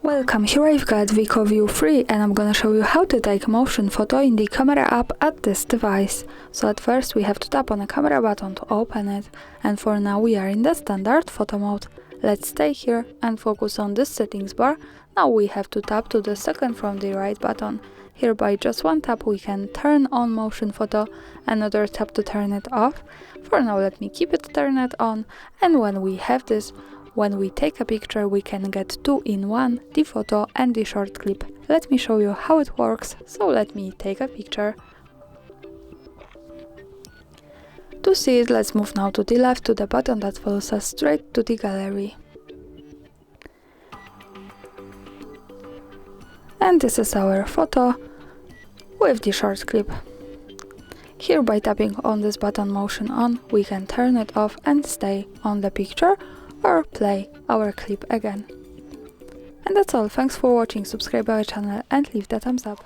Welcome, here I've got WIKO View 3 and I'm gonna show you how to take motion photo in the camera app at this device. So at first we have to tap on the camera button to open it, and for now we are in the standard photo mode. Let's stay here and focus on this settings bar. Now we have to tap to the second from the right button. Here by just one tap we can turn on motion photo, another tap to turn it off. For now let me keep it turned on, and when we have this, when we take a picture we can get two in one, the photo and the short clip. Let me show you how it works, so let me take a picture. To see it, let's move now to the left to the button that follows us straight to the gallery. And this is our photo with the short clip. Here by tapping on this button motion on, we can turn it off and stay on the picture or play our clip again. And that's all, thanks for watching, subscribe our channel and leave the thumbs up.